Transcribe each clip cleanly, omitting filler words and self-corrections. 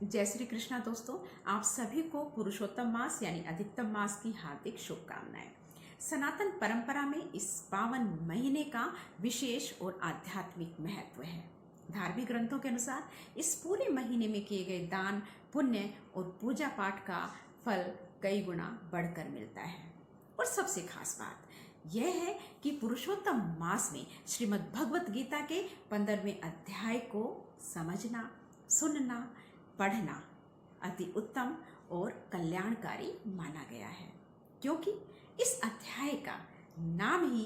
जय श्री कृष्णा दोस्तों, आप सभी को पुरुषोत्तम मास यानी अधिकतम मास की हार्दिक शुभकामनाएं। सनातन परंपरा में इस पावन महीने का विशेष और आध्यात्मिक महत्व है। धार्मिक ग्रंथों के अनुसार इस पूरे महीने में किए गए दान, पुण्य और पूजा पाठ का फल कई गुना बढ़कर मिलता है। और सबसे खास बात यह है कि पुरुषोत्तम मास में श्रीमद् भगवत गीता के 15वें अध्याय को समझना, सुनना, पढ़ना अति उत्तम और कल्याणकारी माना गया है, क्योंकि इस अध्याय का नाम ही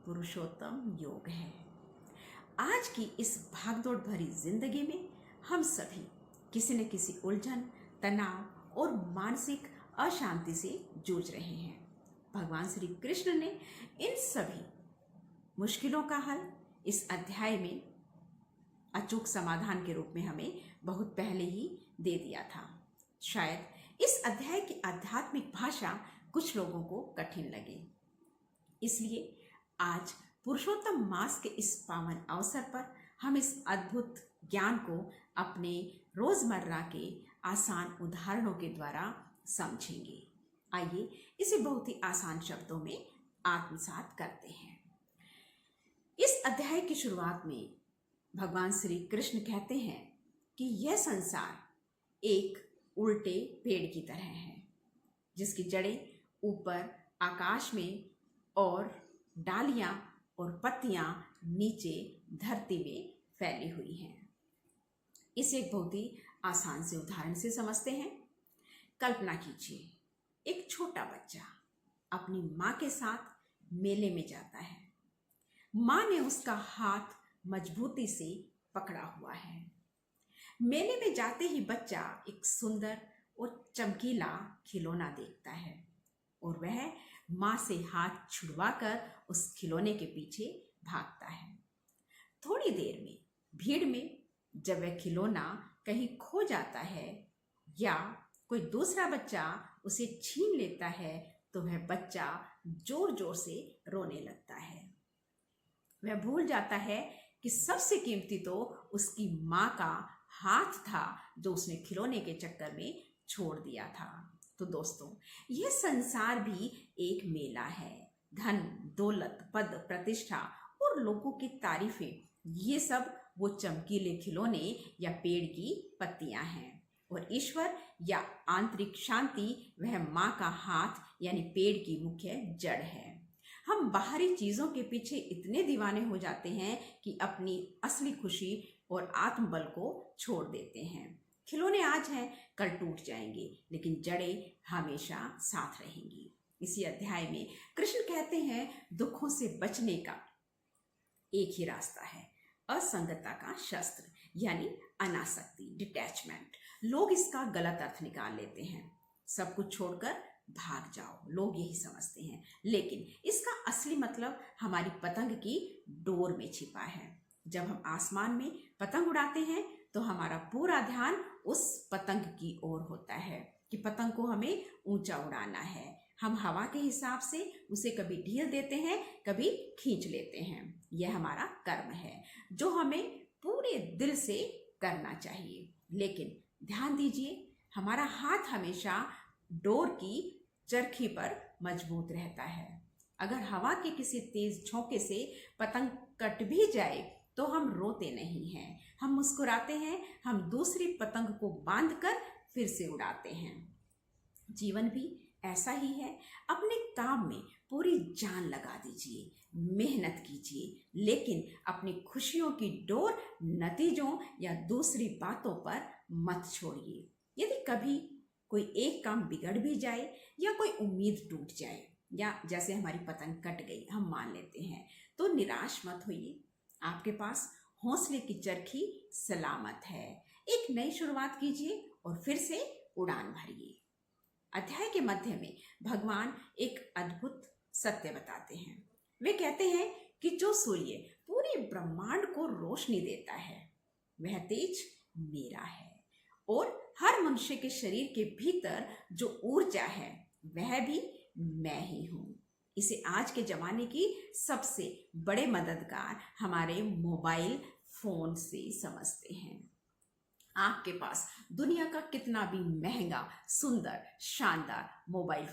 पुरुषोत्तम योग है। आज की इस भागदौड़ भरी जिंदगी में हम सभी किसी न किसी उलझन, तनाव और मानसिक अशांति से जूझ रहे हैं। भगवान श्री कृष्ण ने इन सभी मुश्किलों का हल इस अध्याय में अचूक समाधान के रूप में हमें बहुत पहले ही दे दिया था। शायद इस अध्याय की आध्यात्मिक भाषा कुछ लोगों को कठिन लगे, इसलिए आज पुरुषोत्तम मास के इस पावन अवसर पर हम इस अद्भुत ज्ञान को अपने रोजमर्रा के आसान उदाहरणों के द्वारा समझेंगे। आइए इसे बहुत ही आसान शब्दों में आत्मसात करते हैं। इस अध्याय की शुरुआत में भगवान श्री कृष्ण कहते हैं कि यह संसार एक उल्टे पेड़ की तरह है, जिसकी जड़ें ऊपर आकाश में और डालियां और पत्तियां नीचे धरती में फैली हुई हैं। इसे एक बहुत ही आसान से उदाहरण से समझते हैं। कल्पना कीजिए, एक छोटा बच्चा अपनी माँ के साथ मेले में जाता है। माँ ने उसका हाथ मजबूती से पकड़ा हुआ है। मेले में जाते ही बच्चा एक सुंदर और चमकीला खिलौना देखता है और वह माँ से हाथ छुड़वाकर उस खिलौने के पीछे भागता है। थोड़ी देर में भीड़ में जब वह खिलौना कहीं खो जाता है या कोई दूसरा बच्चा उसे छीन लेता है, तो वह बच्चा जोर जोर से रोने लगता है। वह भूल जाता है कि सबसे कीमती तो उसकी माँ का हाथ था, जो उसने खिलौने के चक्कर में छोड़ दिया था। तो दोस्तों, यह संसार भी एक मेला है। धन, दौलत, पद, प्रतिष्ठा और लोगों की तारीफें, ये सब वो चमकीले खिलौने या पेड़ की पत्तियां हैं। और ईश्वर या आंतरिक शांति वह माँ का हाथ यानी पेड़ की मुख्य जड़ है। हम बाहरी चीजों के पीछे इतने दीवाने हो जाते हैं कि अपनी असली खुशी और आत्मबल को छोड़ देते हैं। खिलौने आज हैं, कल टूट जाएंगे, लेकिन जड़ें हमेशा साथ रहेंगी। इसी अध्याय में कृष्ण कहते हैं, दुखों से बचने का एक ही रास्ता है, असंगता का शस्त्र यानी अनासक्ति, डिटैचमेंट। लोग इसका गलत अर्थ निकाल लेते हैं। सब कुछ छोड़कर भाग जाओ, लोग यही समझते हैं, लेकिन इसका असली मतलब हमारी पतंग की डोर में छिपा है। जब हम आसमान में पतंग उड़ाते हैं तो हमारा पूरा ध्यान उस पतंग की ओर होता है कि पतंग को हमें ऊंचा उड़ाना है। हम हवा के हिसाब से उसे कभी ढील देते हैं, कभी खींच लेते हैं। यह हमारा कर्म है जो हमें पूरे दिल से करना चाहिए। लेकिन ध्यान दीजिए, हमारा हाथ हमेशा डोर की चरखी पर मजबूत रहता है। अगर हवा के किसी तेज झोंके से पतंग कट भी जाए तो हम रोते नहीं हैं, हम मुस्कुराते हैं, हम दूसरी पतंग को बांधकर फिर से उड़ाते हैं। जीवन भी ऐसा ही है। अपने काम में पूरी जान लगा दीजिए, मेहनत कीजिए, लेकिन अपनी खुशियों की डोर नतीजों या दूसरी बातों पर मत छोड़िए। यदि कभी कोई एक काम बिगड़ भी जाए या कोई उम्मीद टूट जाए या जैसे हमारी पतंग कट गई हम मान लेते हैं, तो निराश मत होइए। आपके पास हौसले की चरखी सलामत है। एक नई शुरुआत कीजिए और फिर से उड़ान भरिए। अध्याय के मध्य में भगवान एक अद्भुत सत्य बताते हैं। वे कहते हैं कि जो सूर्य पूरे ब्रह्मांड को रोशनी देता है, वह तेज मेरा है, और हर मनुष्य के शरीर के भीतर जो ऊर्जा है वह भी मैं ही हूँ। इसे आज के जमाने की सबसे बड़े मददगार हमारे मोबाइल फोन से समझते हैं। आपके पास दुनिया का कितना भी महंगा, सुंदर, शानदार मोबाइल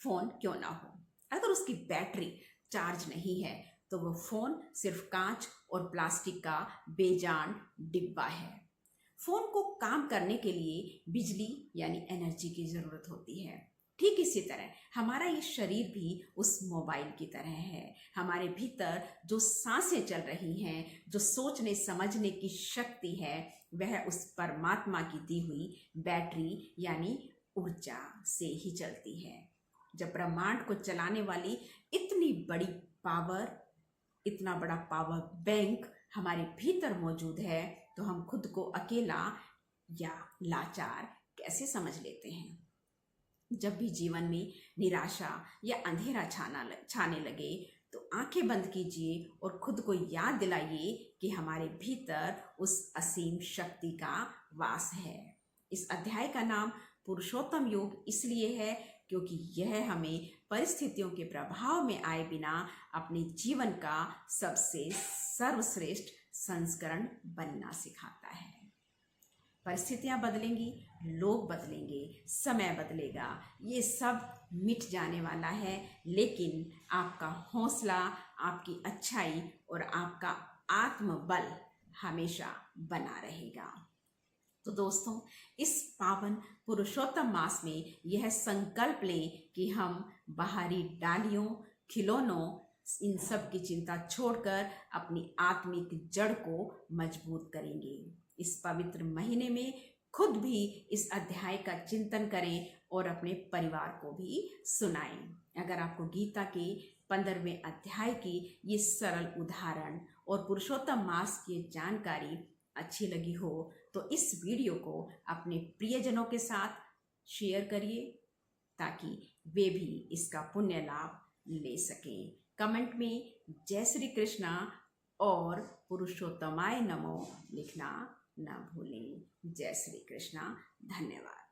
फोन क्यों ना हो, अगर उसकी बैटरी चार्ज नहीं है तो वो फोन सिर्फ कांच और प्लास्टिक का बेजान डिब्बा है। फोन को काम करने के लिए बिजली यानी एनर्जी की जरूरत होती है। ठीक इसी तरह हमारा ये शरीर भी उस मोबाइल की तरह है। हमारे भीतर जो सांसें चल रही हैं, जो सोचने समझने की शक्ति है, वह उस परमात्मा की दी हुई बैटरी यानी ऊर्जा से ही चलती है। जब ब्रह्मांड को चलाने वाली इतनी बड़ी पावर, इतना बड़ा पावर बैंक हमारे भीतर मौजूद है, तो हम खुद को अकेला या लाचार कैसे समझ लेते हैं। जब भी जीवन में निराशा या अंधेरा छाने लगे तो आंखें बंद कीजिए और खुद को याद दिलाइए कि हमारे भीतर उस असीम शक्ति का वास है। इस अध्याय का नाम पुरुषोत्तम योग इसलिए है क्योंकि यह हमें परिस्थितियों के प्रभाव में आए बिना अपने जीवन का सबसे सर्वश्रेष्ठ संस्करण बनना सिखाता है। परिस्थितियां बदलेंगी, लोग बदलेंगे, समय बदलेगा, ये सब मिट जाने वाला है, लेकिन आपका हौसला, आपकी अच्छाई और आपका आत्मबल हमेशा बना रहेगा। तो दोस्तों, इस पावन पुरुषोत्तम मास में यह संकल्प लें कि हम बाहरी डालियों, खिलौनों, इन सब की चिंता छोड़कर अपनी आत्मिक जड़ को मजबूत करेंगे। इस पवित्र महीने में खुद भी इस अध्याय का चिंतन करें और अपने परिवार को भी सुनाएं। अगर आपको गीता के 15वें अध्याय की ये सरल उदाहरण और पुरुषोत्तम मास की जानकारी अच्छी लगी हो तो इस वीडियो को अपने प्रियजनों के साथ शेयर करिए ताकि वे भी इसका पुण्य लाभ ले सकें। कमेंट में जय श्री कृष्णा और पुरुषोत्तमाय नमो लिखना न भूलें। जय श्री कृष्णा। धन्यवाद।